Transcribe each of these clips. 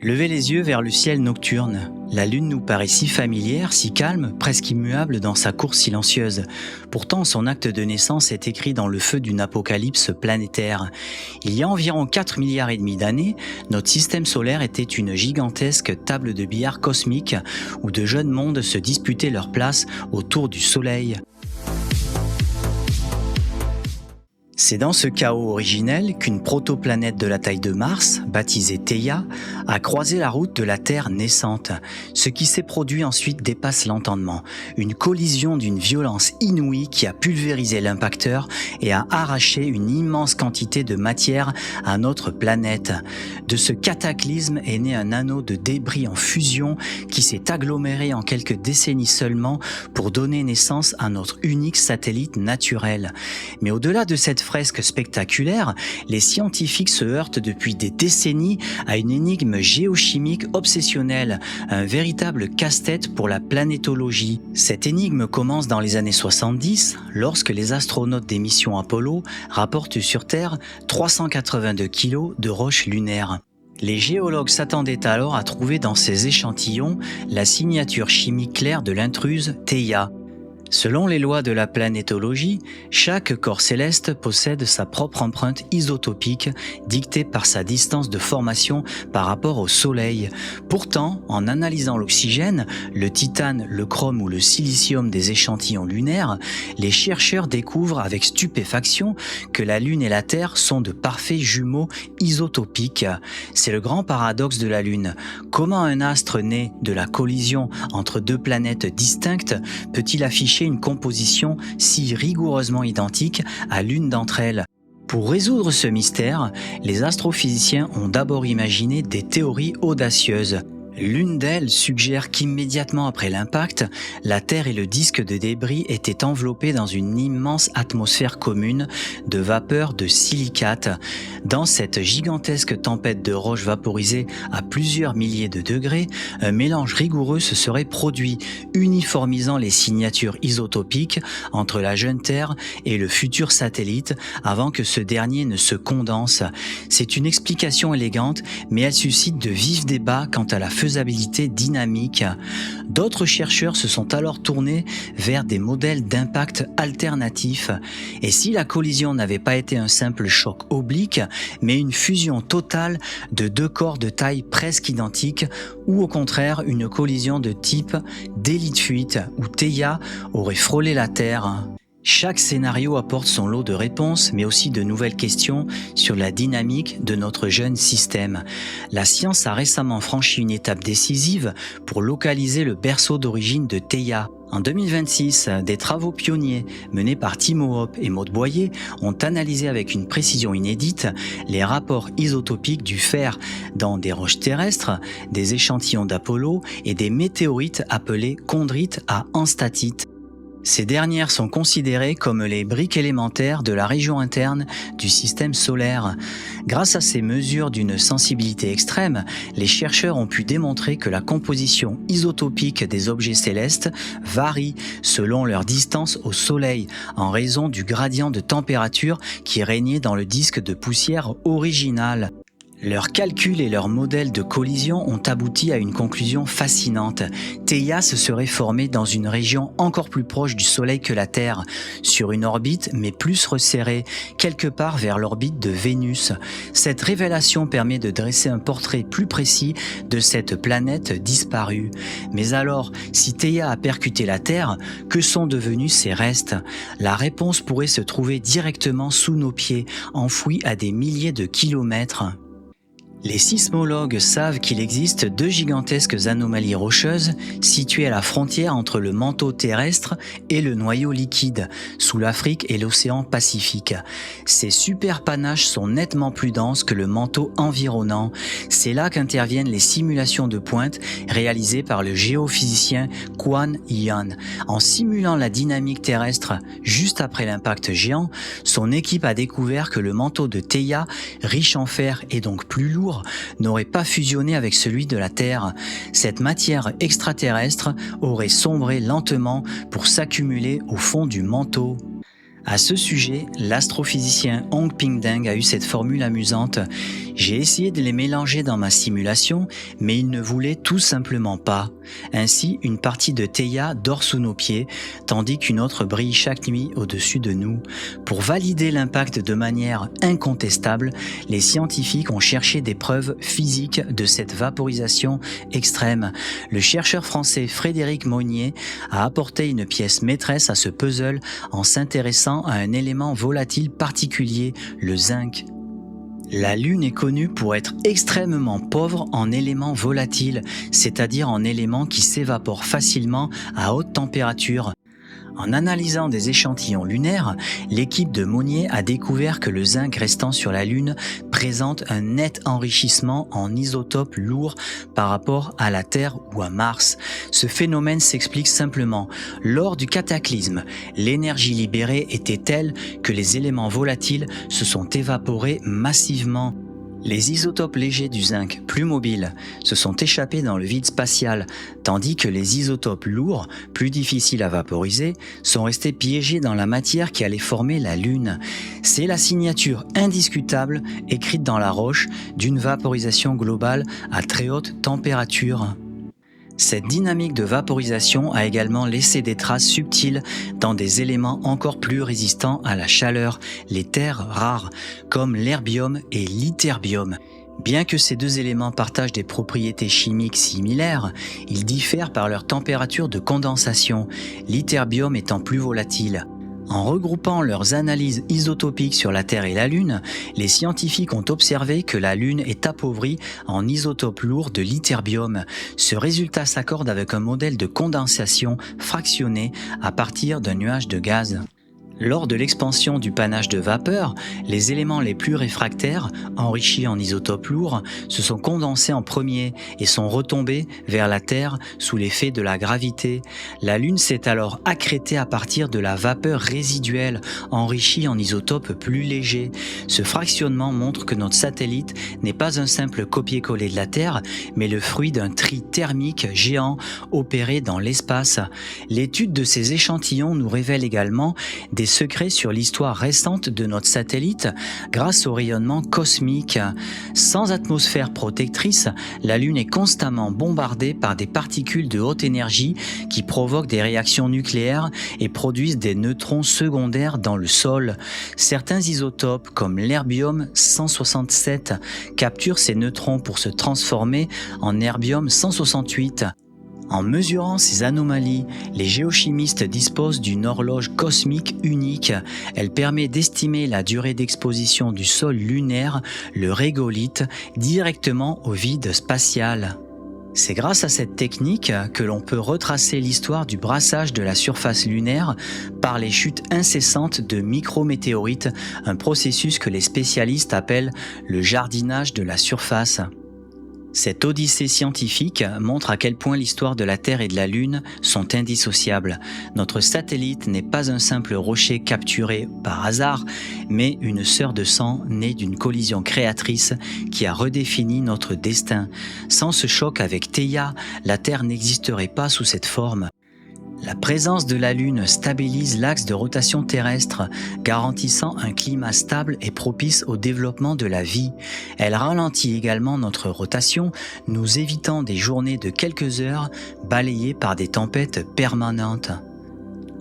Levez les yeux vers le ciel nocturne. La lune nous paraît si familière, si calme, presque immuable dans sa course silencieuse. Pourtant, son acte de naissance est écrit dans le feu d'une apocalypse planétaire. Il y a environ 4 milliards et demi d'années, notre système solaire était une gigantesque table de billard cosmique où de jeunes mondes se disputaient leur place autour du Soleil. C'est dans ce chaos originel qu'une protoplanète de la taille de Mars, baptisée Theia, a croisé la route de la Terre naissante. Ce qui s'est produit ensuite dépasse l'entendement. Une collision d'une violence inouïe qui a pulvérisé l'impacteur et a arraché une immense quantité de matière à notre planète. De ce cataclysme est né un anneau de débris en fusion qui s'est aggloméré en quelques décennies seulement pour donner naissance à notre unique satellite naturel. Mais au-delà de cette fresque spectaculaire, les scientifiques se heurtent depuis des décennies à une énigme géochimique obsessionnelle, un véritable casse-tête pour la planétologie. Cette énigme commence dans les années 70, lorsque les astronautes des missions Apollo rapportent sur Terre 382 kg de roches lunaires. Les géologues s'attendaient alors à trouver dans ces échantillons la signature chimique claire de l'intruse Theia. Selon les lois de la planétologie, chaque corps céleste possède sa propre empreinte isotopique dictée par sa distance de formation par rapport au Soleil. Pourtant, en analysant l'oxygène, le titane, le chrome ou le silicium des échantillons lunaires, les chercheurs découvrent avec stupéfaction que la Lune et la Terre sont de parfaits jumeaux isotopiques. C'est le grand paradoxe de la Lune. Comment un astre né de la collision entre deux planètes distinctes peut-il afficher une composition si rigoureusement identique à l'une d'entre elles? Pour résoudre ce mystère, les astrophysiciens ont d'abord imaginé des théories audacieuses. L'une d'elles suggère qu'immédiatement après l'impact, la Terre et le disque de débris étaient enveloppés dans une immense atmosphère commune de vapeur de silicate. Dans cette gigantesque tempête de roches vaporisées à plusieurs milliers de degrés, un mélange rigoureux se serait produit, uniformisant les signatures isotopiques entre la jeune Terre et le futur satellite avant que ce dernier ne se condense. C'est une explication élégante, mais elle suscite de vifs débats quant à la faisabilité dynamique. D'autres chercheurs se sont alors tournés vers des modèles d'impact alternatifs. Et si la collision n'avait pas été un simple choc oblique, mais une fusion totale de deux corps de taille presque identique, ou au contraire une collision de type délit de fuite où Theia aurait frôlé la Terre? Chaque scénario apporte son lot de réponses, mais aussi de nouvelles questions sur la dynamique de notre jeune système. La science a récemment franchi une étape décisive pour localiser le berceau d'origine de Theia. En 2026, des travaux pionniers menés par Timo Hoppe et Maud Boyer ont analysé avec une précision inédite les rapports isotopiques du fer dans des roches terrestres, des échantillons d'Apollo et des météorites appelées chondrites à enstatite. Ces dernières sont considérées comme les briques élémentaires de la région interne du système solaire. Grâce à ces mesures d'une sensibilité extrême, les chercheurs ont pu démontrer que la composition isotopique des objets célestes varie selon leur distance au Soleil, en raison du gradient de température qui régnait dans le disque de poussière original. Leurs calculs et leurs modèles de collision ont abouti à une conclusion fascinante. Theia se serait formée dans une région encore plus proche du Soleil que la Terre, sur une orbite mais plus resserrée, quelque part vers l'orbite de Vénus. Cette révélation permet de dresser un portrait plus précis de cette planète disparue. Mais alors, si Theia a percuté la Terre, que sont devenus ses restes? La réponse pourrait se trouver directement sous nos pieds, enfouis à des milliers de kilomètres. Les sismologues savent qu'il existe deux gigantesques anomalies rocheuses situées à la frontière entre le manteau terrestre et le noyau liquide, sous l'Afrique et l'océan Pacifique. Ces superpanaches sont nettement plus denses que le manteau environnant. C'est là qu'interviennent les simulations de pointe réalisées par le géophysicien Quan Yan. En simulant la dynamique terrestre juste après l'impact géant, son équipe a découvert que le manteau de Theia, riche en fer et donc plus lourd, n'aurait pas fusionné avec celui de la Terre. Cette matière extraterrestre aurait sombré lentement pour s'accumuler au fond du manteau. À ce sujet, l'astrophysicien Hong Ping-Deng a eu cette formule amusante. J'ai essayé de les mélanger dans ma simulation, mais ils ne voulaient tout simplement pas. Ainsi, une partie de Theia dort sous nos pieds, tandis qu'une autre brille chaque nuit au-dessus de nous. Pour valider l'impact de manière incontestable, les scientifiques ont cherché des preuves physiques de cette vaporisation extrême. Le chercheur français Frédéric Monnier a apporté une pièce maîtresse à ce puzzle en s'intéressant à un élément volatile particulier, le zinc. La Lune est connue pour être extrêmement pauvre en éléments volatiles, c'est-à-dire en éléments qui s'évaporent facilement à haute température. En analysant des échantillons lunaires, l'équipe de Monnier a découvert que le zinc restant sur la Lune présente un net enrichissement en isotopes lourds par rapport à la Terre ou à Mars. Ce phénomène s'explique simplement. Lors du cataclysme, l'énergie libérée était telle que les éléments volatiles se sont évaporés massivement. Les isotopes légers du zinc, plus mobiles, se sont échappés dans le vide spatial, tandis que les isotopes lourds, plus difficiles à vaporiser, sont restés piégés dans la matière qui allait former la Lune. C'est la signature indiscutable, écrite dans la roche, d'une vaporisation globale à très haute température. Cette dynamique de vaporisation a également laissé des traces subtiles dans des éléments encore plus résistants à la chaleur, les terres rares, comme l'herbium et l'ytterbium. Bien que ces deux éléments partagent des propriétés chimiques similaires, ils diffèrent par leur température de condensation, l'ytterbium étant plus volatile. En regroupant leurs analyses isotopiques sur la Terre et la Lune, les scientifiques ont observé que la Lune est appauvrie en isotopes lourds de l'ytterbium. Ce résultat s'accorde avec un modèle de condensation fractionnée à partir d'un nuage de gaz. Lors de l'expansion du panache de vapeur, les éléments les plus réfractaires, enrichis en isotopes lourds, se sont condensés en premier et sont retombés vers la Terre sous l'effet de la gravité. La Lune s'est alors accrétée à partir de la vapeur résiduelle, enrichie en isotopes plus légers. Ce fractionnement montre que notre satellite n'est pas un simple copier-coller de la Terre, mais le fruit d'un tri thermique géant opéré dans l'espace. L'étude de ces échantillons nous révèle également des secrets sur l'histoire récente de notre satellite grâce au rayonnement cosmique. Sans atmosphère protectrice, la Lune est constamment bombardée par des particules de haute énergie qui provoquent des réactions nucléaires et produisent des neutrons secondaires dans le sol. Certains isotopes, comme l'herbium 167, capturent ces neutrons pour se transformer en herbium 168. En mesurant ces anomalies, les géochimistes disposent d'une horloge cosmique unique. Elle permet d'estimer la durée d'exposition du sol lunaire, le régolithe, directement au vide spatial. C'est grâce à cette technique que l'on peut retracer l'histoire du brassage de la surface lunaire par les chutes incessantes de micrométéorites, un processus que les spécialistes appellent le jardinage de la surface. Cette odyssée scientifique montre à quel point l'histoire de la Terre et de la Lune sont indissociables. Notre satellite n'est pas un simple rocher capturé par hasard, mais une sœur de sang née d'une collision créatrice qui a redéfini notre destin. Sans ce choc avec Theia, la Terre n'existerait pas sous cette forme. La présence de la Lune stabilise l'axe de rotation terrestre, garantissant un climat stable et propice au développement de la vie. Elle ralentit également notre rotation, nous évitant des journées de quelques heures balayées par des tempêtes permanentes.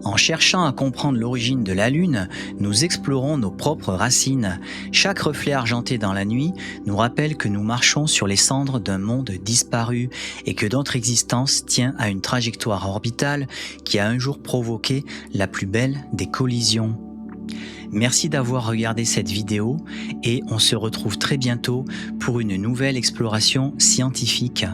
En cherchant à comprendre l'origine de la Lune, nous explorons nos propres racines. Chaque reflet argenté dans la nuit nous rappelle que nous marchons sur les cendres d'un monde disparu et que notre existence tient à une trajectoire orbitale qui a un jour provoqué la plus belle des collisions. Merci d'avoir regardé cette vidéo et on se retrouve très bientôt pour une nouvelle exploration scientifique.